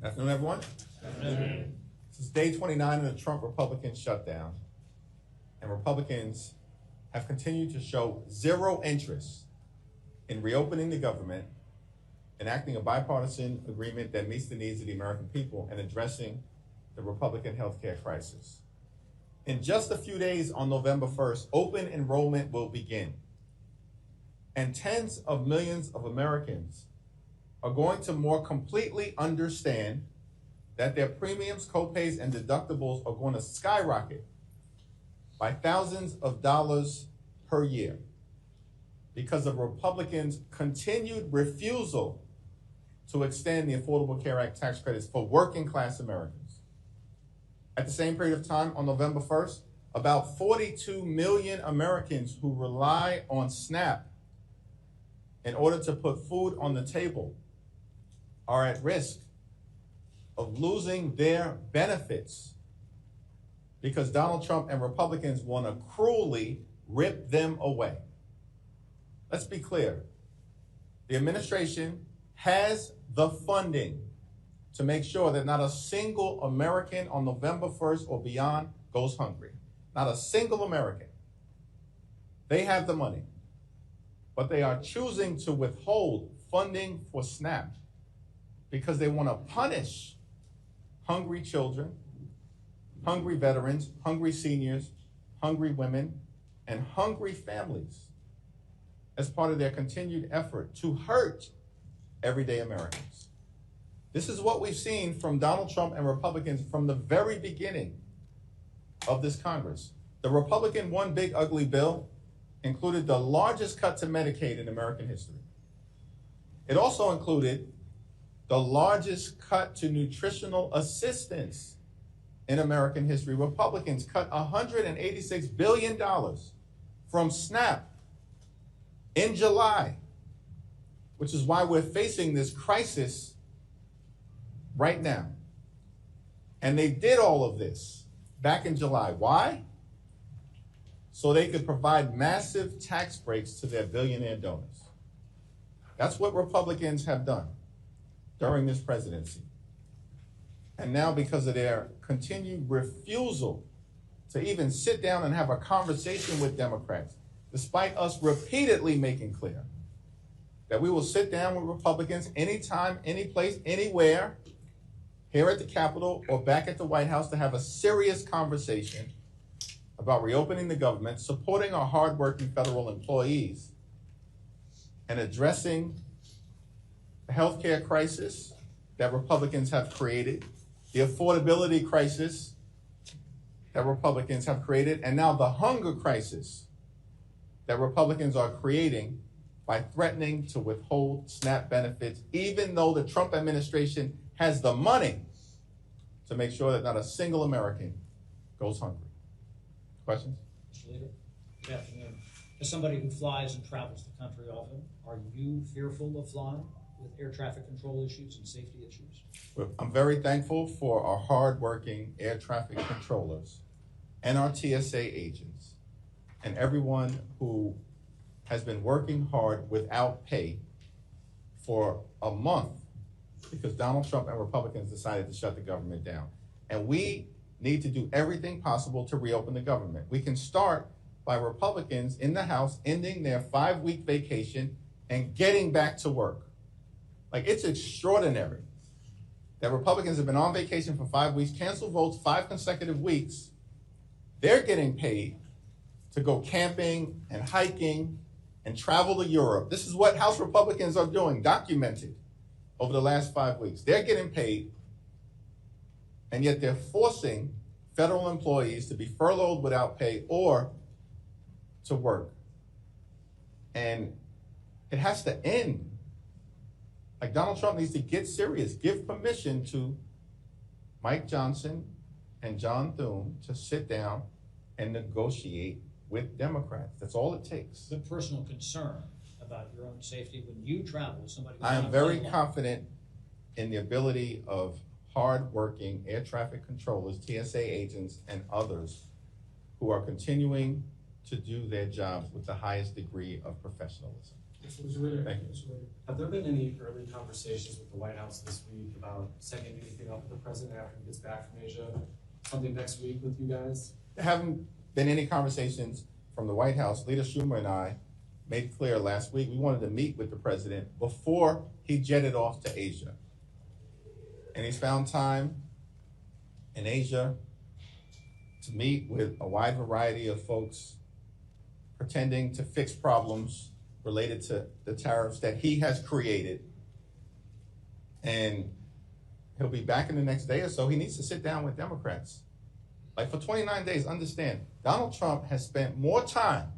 Afternoon, everyone. Afternoon. This is day 29 of the Trump Republican shutdown, and Republicans have continued to show zero interest in reopening the government, enacting a bipartisan agreement that meets the needs of the American people, and addressing the Republican healthcare crisis. In just a few days, on November 1st, open enrollment will begin, and tens of millions of Americans are going to more completely understand that their premiums, copays, and deductibles are going to skyrocket by thousands of dollars per year because of Republicans' continued refusal to extend the Affordable Care Act tax credits for working class Americans. At the same period of time, on November 1st, about 42 million Americans who rely on SNAP in order to put food on the table are at risk of losing their benefits because Donald Trump and Republicans want to cruelly rip them away. Let's be clear. The administration has the funding to make sure that not a single American on November 1st or beyond goes hungry. Not a single American. They have the money, but they are choosing to withhold funding for SNAP because they want to punish hungry children, hungry veterans, hungry seniors, hungry women, and hungry families as part of their continued effort to hurt everyday Americans. This is what we've seen from Donald Trump and Republicans from the very beginning of this Congress. The Republican One Big Ugly Bill included the largest cut to Medicaid in American history. It also included the largest cut to nutritional assistance in American history. Republicans cut $186 billion from SNAP in July, which is why we're facing this crisis right now. And they did all of this back in July. Why? So they could provide massive tax breaks to their billionaire donors. That's what Republicans have done during this presidency. And now, because of their continued refusal to even sit down and have a conversation with Democrats, despite us repeatedly making clear that we will sit down with Republicans anytime, any place, anywhere, here at the Capitol or back at the White House to have a serious conversation about reopening the government, supporting our hardworking federal employees, and addressing the healthcare crisis that Republicans have created, the affordability crisis that Republicans have created, and now the hunger crisis that Republicans are creating by threatening to withhold SNAP benefits, even though the Trump administration has the money to make sure that not a single American goes hungry. Questions? Mr. Leader, good afternoon. As somebody who flies and travels the country often, are you fearful of flying with air traffic control issues and safety issues? Well, I'm very thankful for our hardworking air traffic controllers and our TSA agents and everyone who has been working hard without pay for a month because Donald Trump and Republicans decided to shut the government down. And we need to do everything possible to reopen the government. We can start by Republicans in the House ending their 5-week vacation and getting back to work. Like, it's extraordinary that Republicans have been on vacation for 5 weeks, canceled votes 5 consecutive weeks. They're getting paid to go camping and hiking and travel to Europe. This is what House Republicans are doing, documented over the last 5 weeks. They're getting paid, and yet they're forcing federal employees to be furloughed without pay or to work. And it has to end. Like, Donald Trump needs to get serious, give permission to Mike Johnson and John Thune to sit down and negotiate with Democrats. That's all it takes. The personal concern about your own safety when you travel with somebody. I am very confident in the ability of hard-working air traffic controllers, TSA agents, and others who are continuing to do their jobs with the highest degree of professionalism. Thank you. Have there been any early conversations with the White House this week about setting anything up with the president after he gets back from Asia? Something next week with you guys? There haven't been any conversations from the White House. Leader Schumer and I made clear last week we wanted to meet with the president before he jetted off to Asia. And he's found time in Asia to meet with a wide variety of folks pretending to fix problems related to the tariffs that he has created. And he'll be back in the next day or so. He needs to sit down with Democrats. Like for 29 days, understand, Donald Trump has spent more time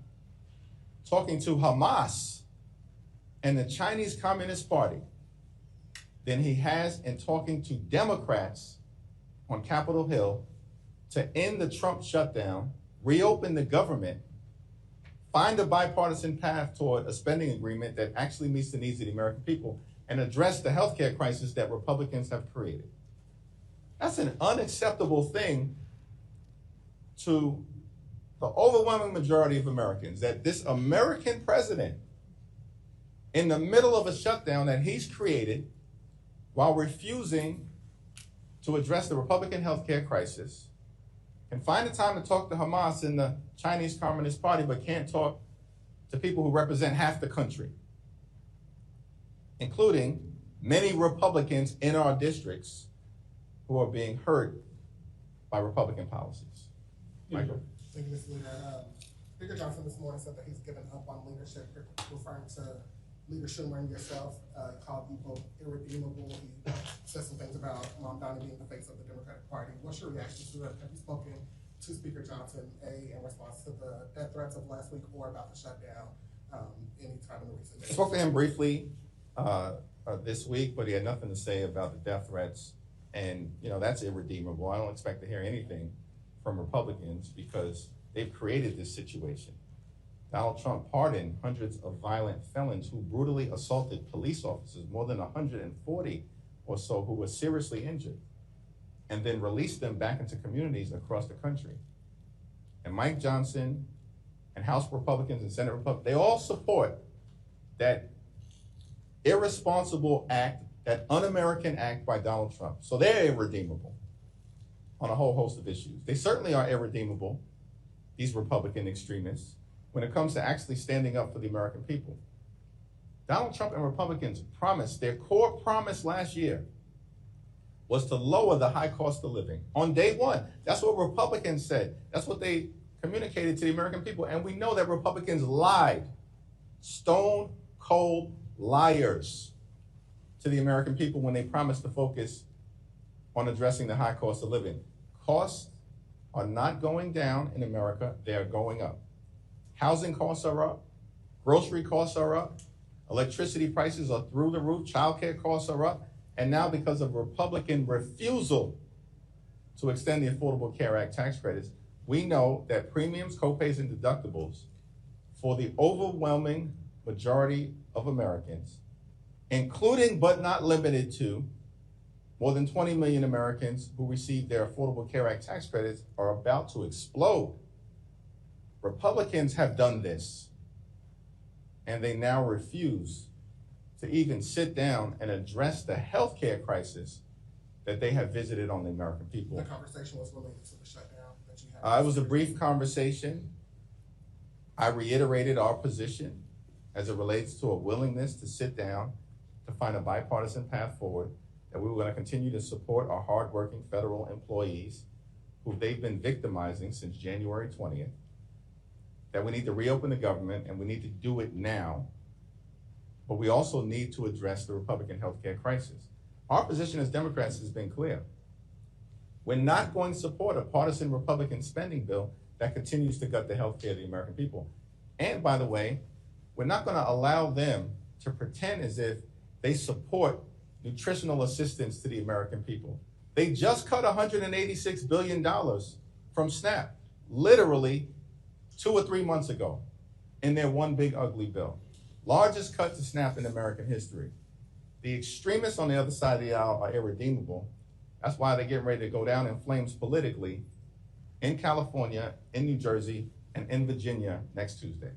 talking to Hamas and the Chinese Communist Party than he has in talking to Democrats on Capitol Hill to end the Trump shutdown, reopen the government, find a bipartisan path toward a spending agreement that actually meets the needs of the American people, and address the healthcare crisis that Republicans have created. That's an unacceptable thing to the overwhelming majority of Americans, that this American president, in the middle of a shutdown that he's created, while refusing to address the Republican healthcare crisis, can find the time to talk to Hamas and the Chinese Communist Party, but can't talk to people who represent half the country, including many Republicans in our districts who are being hurt by Republican policies. Michael? Thank you, Mr. Leader. Speaker Johnson this morning said that he's given up on leadership, referring to Leader Schumer and yourself, called you both irredeemable. He said some things about Mom Donnie being the face of the Democratic Party. What's your reaction to that? Have you spoken to Speaker Johnson, in response to the death threats of last week or about the shutdown any time in the recent days? I spoke to him briefly this week, but he had nothing to say about the death threats. And, you know, that's irredeemable. I don't expect to hear anything from Republicans because they've created this situation. Donald Trump pardoned hundreds of violent felons who brutally assaulted police officers, more than 140 or so who were seriously injured, and then released them back into communities across the country. And Mike Johnson and House Republicans and Senate Republicans, they all support that irresponsible act, that un-American act by Donald Trump. So they're irredeemable on a whole host of issues. They certainly are irredeemable, these Republican extremists, when it comes to actually standing up for the American people. Donald Trump and Republicans promised, their core promise last year was to lower the high cost of living on day one. That's what Republicans said. That's what they communicated to the American people. And we know that Republicans lied, stone cold liars, to the American people when they promised to focus on addressing the high cost of living. Costs are not going down in America, they are going up. Housing costs are up, grocery costs are up, electricity prices are through the roof, childcare costs are up, and now because of Republican refusal to extend the Affordable Care Act tax credits, we know that premiums, copays, and deductibles for the overwhelming majority of Americans, including but not limited to more than 20 million Americans who receive their Affordable Care Act tax credits, are about to explode. Republicans have done this, and they now refuse to even sit down and address the healthcare crisis that they have visited on the American people. The conversation was related to the shutdown that you had. It was a brief conversation. I reiterated our position as it relates to a willingness to sit down to find a bipartisan path forward, that we were going to continue to support our hardworking federal employees who they've been victimizing since January 20th, that we need to reopen the government, and we need to do it now, but we also need to address the Republican healthcare crisis. Our position as Democrats has been clear. We're not going to support a partisan Republican spending bill that continues to gut the healthcare of the American people. And by the way, we're not going to allow them to pretend as if they support nutritional assistance to the American people. They just cut $186 billion from SNAP, literally 2 or 3 months ago, in their one big ugly bill. Largest cut to SNAP in American history. The extremists on the other side of the aisle are irredeemable. That's why they're getting ready to go down in flames politically in California, in New Jersey, and in Virginia next Tuesday.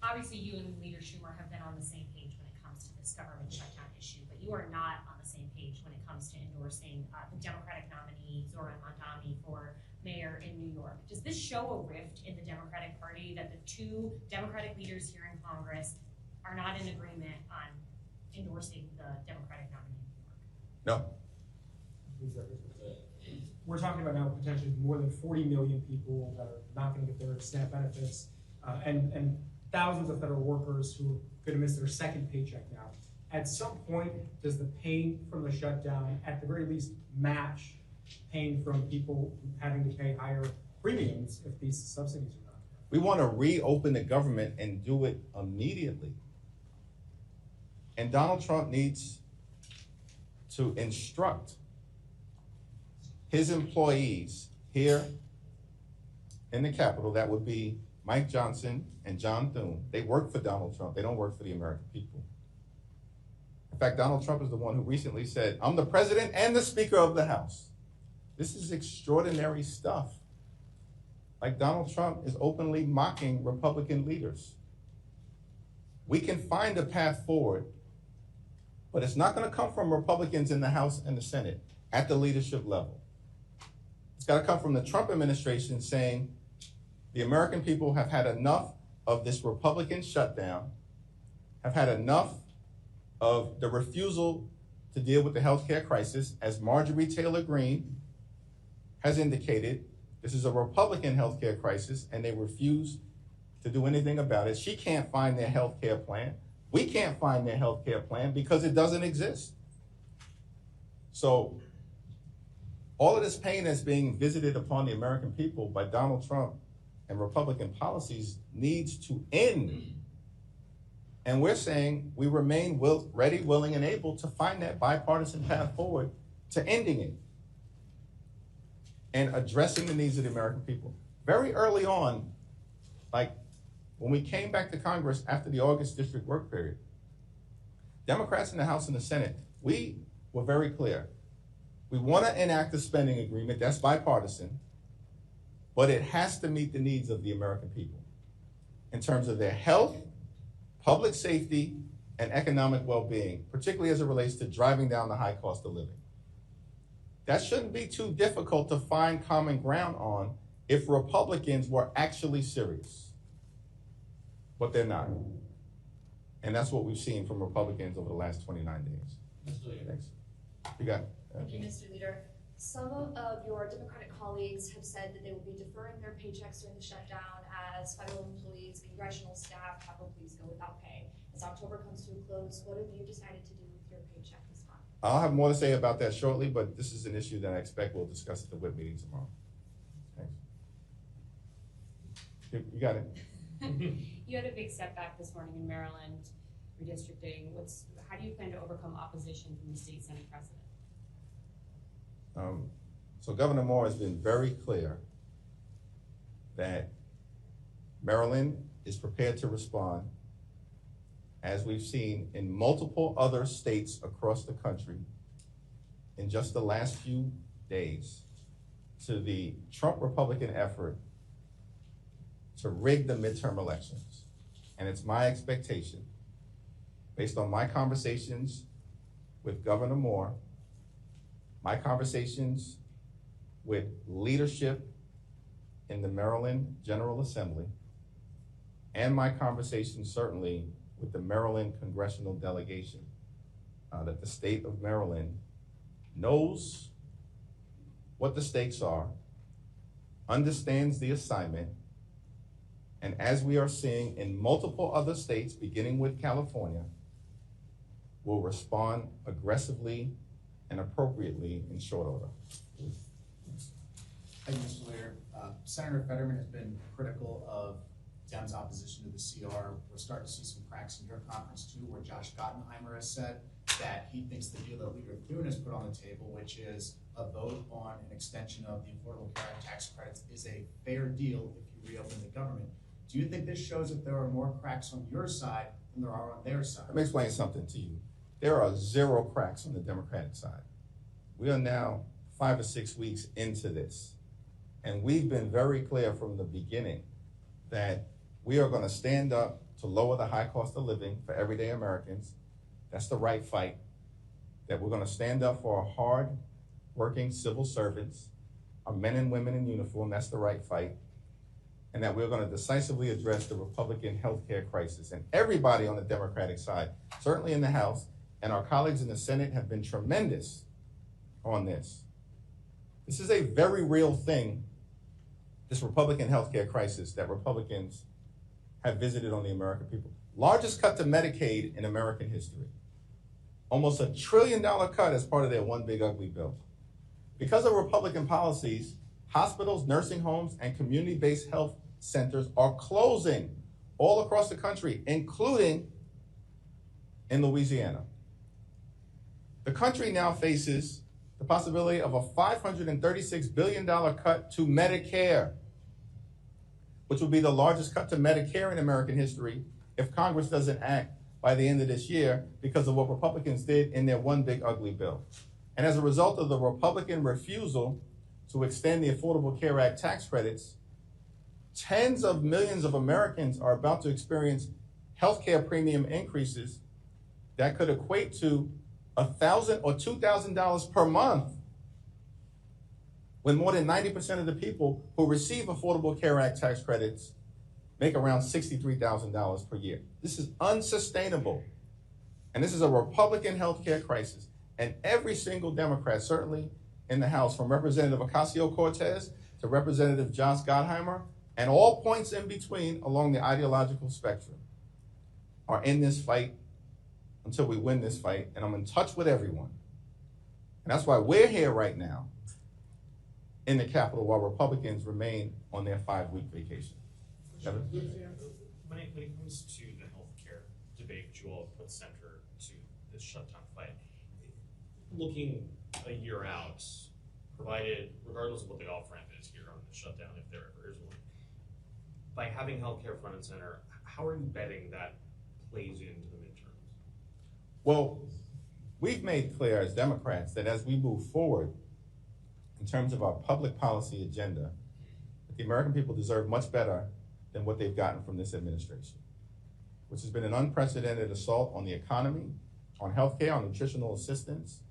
obviously you and Leader Schumer have been on the same page when it comes to this government shutdown issue, but you are not on the same page when it comes to endorsing the Democratic nominee, Zoran Mondani, for mayor in New York. Does this show a rift in the Democratic Party that the two Democratic leaders here in Congress are not in agreement on endorsing the Democratic nominee in New York? No. We're talking about now potentially more than 40 million people that are not going to get their SNAP benefits, and thousands of federal workers who are going to miss their second paycheck now. At some point, does the pain from the shutdown, at the very least, match pain from people having to pay higher premiums if these subsidies are not there? We want to reopen the government and do it immediately. And Donald Trump needs to instruct his employees here in the Capitol, that would be Mike Johnson and John Thune. They work for Donald Trump. They don't work for the American people. In fact, Donald Trump is the one who recently said, "I'm the president and the Speaker of the House." This is extraordinary stuff. Like, Donald Trump is openly mocking Republican leaders. We can find a path forward, but it's not going to come from Republicans in the House and the Senate at the leadership level. It's got to come from the Trump administration saying the American people have had enough of this Republican shutdown, have had enough of the refusal to deal with the healthcare crisis. As Marjorie Taylor Greene has indicated, this is a Republican healthcare crisis, and they refuse to do anything about it. She can't find their healthcare plan. We can't find their healthcare plan because it doesn't exist. So all of this pain that's being visited upon the American people by Donald Trump and Republican policies needs to end. And we're saying we remain ready, willing, and able to find that bipartisan path forward to ending it and addressing the needs of the American people. Very early on, like when we came back to Congress after the August district work period, Democrats in the House and the Senate, we were very clear. We want to enact a spending agreement that's bipartisan, but it has to meet the needs of the American people in terms of their health, public safety, and economic well-being, particularly as it relates to driving down the high cost of living. That shouldn't be too difficult to find common ground on if Republicans were actually serious, but they're not. And that's what we've seen from Republicans over the last 29 days. Thanks. You got it. Thank you, Mr. Leader. Some of your Democratic colleagues have said that they will be deferring their paychecks during the shutdown as federal employees, congressional staff, Capitol Police go without pay. As October comes to a close, what have you decided to do with your paycheck this month? I'll have more to say about that shortly, but this is an issue that I expect we'll discuss at the WIP meeting tomorrow. Thanks. You got it. You had a big setback this morning in Maryland, redistricting. How do you plan to overcome opposition from the state Senate president? So Governor Moore has been very clear that Maryland is prepared to respond, as we've seen in multiple other states across the country in just the last few days, to the Trump Republican effort to rig the midterm elections. And it's my expectation, based on my conversations with Governor Moore, my conversations with leadership in the Maryland General Assembly, and my conversations certainly with the Maryland congressional delegation, that the state of Maryland knows what the stakes are, understands the assignment, and as we are seeing in multiple other states, beginning with California, will respond aggressively and appropriately in short order. Thank you, Mr. Leader. Senator Fetterman has been critical of Dems' opposition to the CR. We're starting to see some cracks in your conference too, where Josh Gottenheimer has said that he thinks the deal that Leader Thune has put on the table, which is a vote on an extension of the Affordable Care Act tax credits, is a fair deal if you reopen the government. Do you think this shows that there are more cracks on your side than there are on their side? Let me explain something to you. There are zero cracks on the Democratic side. We are now 5 or 6 weeks into this, and we've been very clear from the beginning that we are going to stand up to lower the high cost of living for everyday Americans. That's the right fight. That we're going to stand up for our hard-working civil servants, our men and women in uniform. That's the right fight. And that we're going to decisively address the Republican healthcare crisis. And everybody on the Democratic side, certainly in the House, and our colleagues in the Senate have been tremendous on this. This is a very real thing, this Republican healthcare crisis that Republicans have visited on the American people. Largest cut to Medicaid in American history. Almost $1 trillion cut as part of their one big ugly bill. Because of Republican policies, hospitals, nursing homes, and community-based health centers are closing all across the country, including in Louisiana. The country now faces the possibility of a $536 billion cut to Medicare, which will be the largest cut to Medicare in American history if Congress doesn't act by the end of this year because of what Republicans did in their one big ugly bill. And as a result of the Republican refusal to extend the Affordable Care Act tax credits, tens of millions of Americans are about to experience healthcare premium increases that could equate to $1,000 or $2,000 per month, when more than 90% of the people who receive Affordable Care Act tax credits make around $63,000 per year. This is unsustainable. And this is a Republican healthcare crisis. And every single Democrat, certainly in the House, from Representative Ocasio-Cortez to Representative Josh Gottheimer, and all points in between along the ideological spectrum, are in this fight until we win this fight. And I'm in touch with everyone. And that's why we're here right now in the Capitol while Republicans remain on their 5-week vacation. Kevin? When it comes to the healthcare debate, which you all have put center to this shutdown fight, looking a year out, provided, regardless of what the off-ramp is here on the shutdown, if there ever is one, by having healthcare front and center, how are you betting that plays into the midterms? Well, we've made clear as Democrats that as we move forward in terms of our public policy agenda, that the American people deserve much better than what they've gotten from this administration, which has been an unprecedented assault on the economy, on healthcare, on nutritional assistance,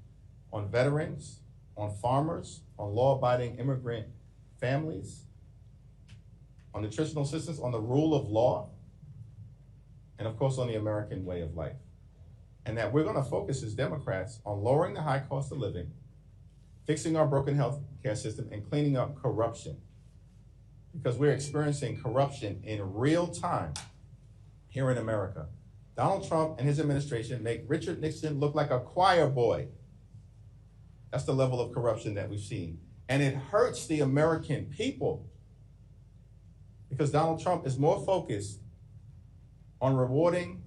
on veterans, on farmers, on law-abiding immigrant families, on nutritional assistance, on the rule of law, and of course on the American way of life. And that we're going to focus as Democrats on lowering the high cost of living, fixing our broken health care system, and cleaning up corruption. Because we're experiencing corruption in real time here in America. Donald Trump and his administration make Richard Nixon look like a choir boy. That's the level of corruption that we've seen. And it hurts the American people because Donald Trump is more focused on rewarding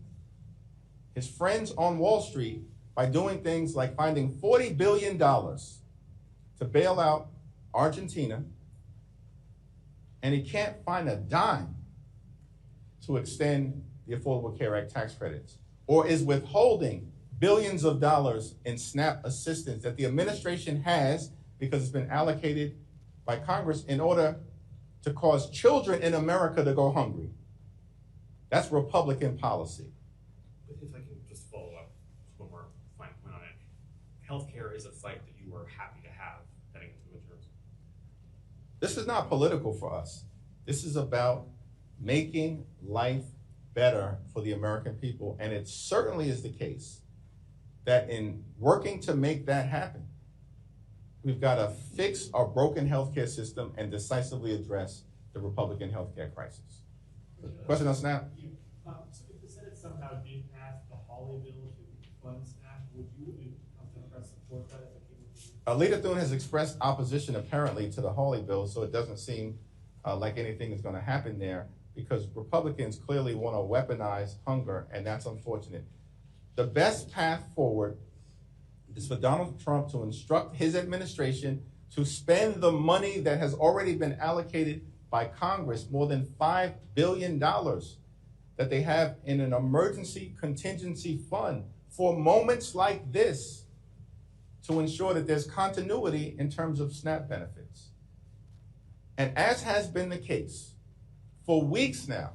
his friends on Wall Street by doing things like finding $40 billion to bail out Argentina, and he can't find a dime to extend the Affordable Care Act tax credits, or is withholding billions of dollars in SNAP assistance that the administration has because it's been allocated by Congress in order to cause children in America to go hungry. That's Republican policy. But if I can just follow up, just one more fine point on it. Healthcare is a fight that you are happy to have heading into the midterms. This is not political for us. This is about making life better for the American people. And it certainly is the case that in working to make that happen, we've got to fix our broken healthcare system and decisively address the Republican healthcare crisis. Question on SNAP? So if the Senate somehow did pass the Hawley bill to fund SNAP, would you support that if it came? Leader Thune has expressed opposition apparently to the Hawley bill, so it doesn't seem like anything is going to happen there because Republicans clearly want to weaponize hunger, and that's unfortunate. The best path forward is for Donald Trump to instruct his administration to spend the money that has already been allocated by Congress, more than $5 billion that they have in an emergency contingency fund for moments like this to ensure that there's continuity in terms of SNAP benefits. And as has been the case for weeks now,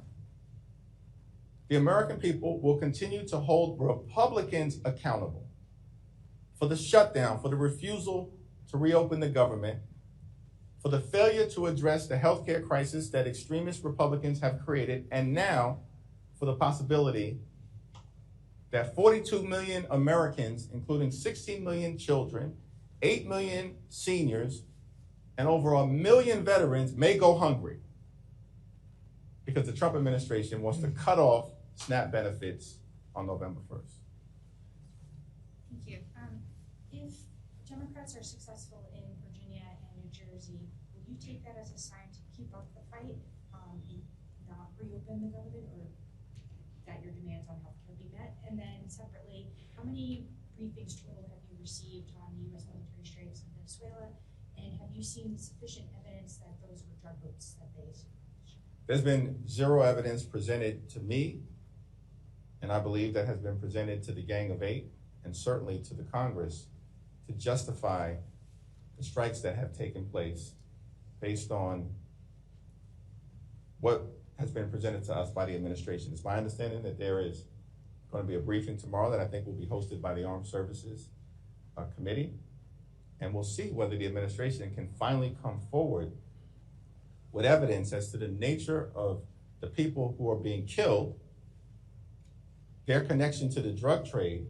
the American people will continue to hold Republicans accountable for the shutdown, for the refusal to reopen the government, for the failure to address the healthcare crisis that extremist Republicans have created, and now for the possibility that 42 million Americans, including 16 million children, 8 million seniors, and over 1 million veterans may go hungry because the Trump administration wants to cut off SNAP benefits on November 1st. Thank you. If Democrats are successful in Virginia and New Jersey, will you take that as a sign to keep up the fight, and not reopen the government, or that your demands on healthcare be met? And then separately, how many briefings total have you received on the U.S. military strikes in Venezuela? And have you seen sufficient evidence that those were drug boats that they established? There's been zero evidence presented to me, and I believe that has been presented to the Gang of Eight and certainly to the Congress to justify the strikes that have taken place based on what has been presented to us by the administration. It's my understanding that there is going to be a briefing tomorrow that I think will be hosted by the Armed Services Committee, and we'll see whether the administration can finally come forward with evidence as to the nature of the people who are being killed, their connection to the drug trade,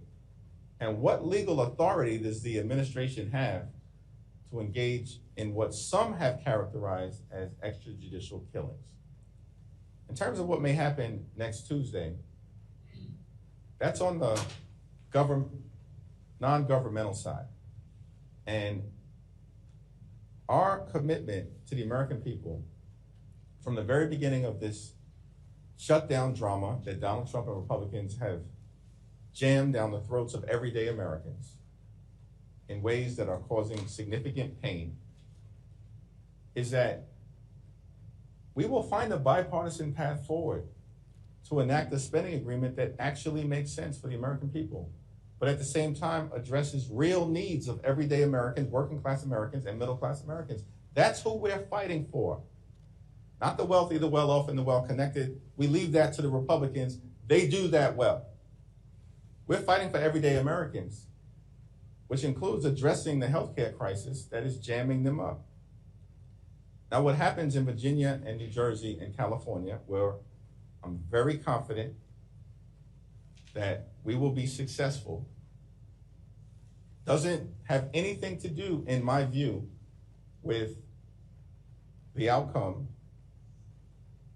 and what legal authority does the administration have to engage in what some have characterized as extrajudicial killings. In terms of what may happen next Tuesday, that's on the non-governmental side. And our commitment to the American people from the very beginning of this shutdown drama that Donald Trump and Republicans have jammed down the throats of everyday Americans in ways that are causing significant pain is that we will find a bipartisan path forward to enact a spending agreement that actually makes sense for the American people, but at the same time addresses real needs of everyday Americans, working class Americans, and middle class Americans. That's who we're fighting for. Not the wealthy, the well-off, and the well-connected. We leave that to the Republicans. They do that well. We're fighting for everyday Americans, which includes addressing the healthcare crisis that is jamming them up. Now, what happens in Virginia and New Jersey and California, where I'm very confident that we will be successful, doesn't have anything to do, in my view, with the outcome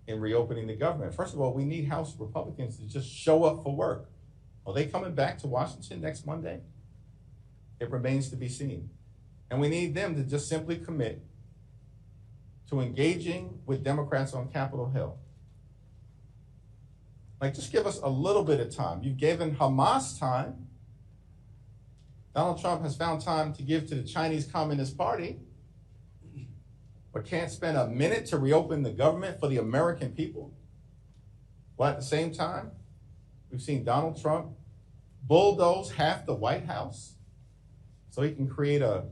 in reopening the government. First of all, we need House Republicans to just show up for work. Are they coming back to Washington next Monday? It remains to be seen. And we need them to just simply commit to engaging with Democrats on Capitol Hill. Like, just give us a little bit of time. You've given Hamas time. Donald Trump has found time to give to the Chinese Communist Party, but can't spend a minute to reopen the government for the American people. While at the same time, we've seen Donald Trump bulldoze half the White House so he can create a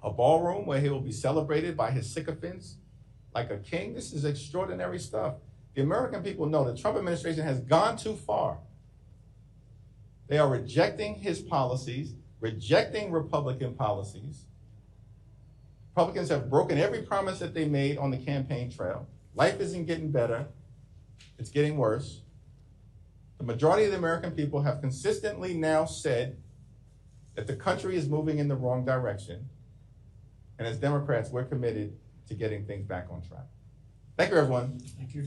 ballroom where he will be celebrated by his sycophants like a king. This is extraordinary stuff. The American people know the Trump administration has gone too far. They are rejecting his policies, rejecting Republican policies. Republicans have broken every promise that they made on the campaign trail. Life isn't getting better. It's getting worse. The majority of the American people have consistently now said that the country is moving in the wrong direction. And as Democrats, we're committed to getting things back on track. Thank you, everyone. Thank you.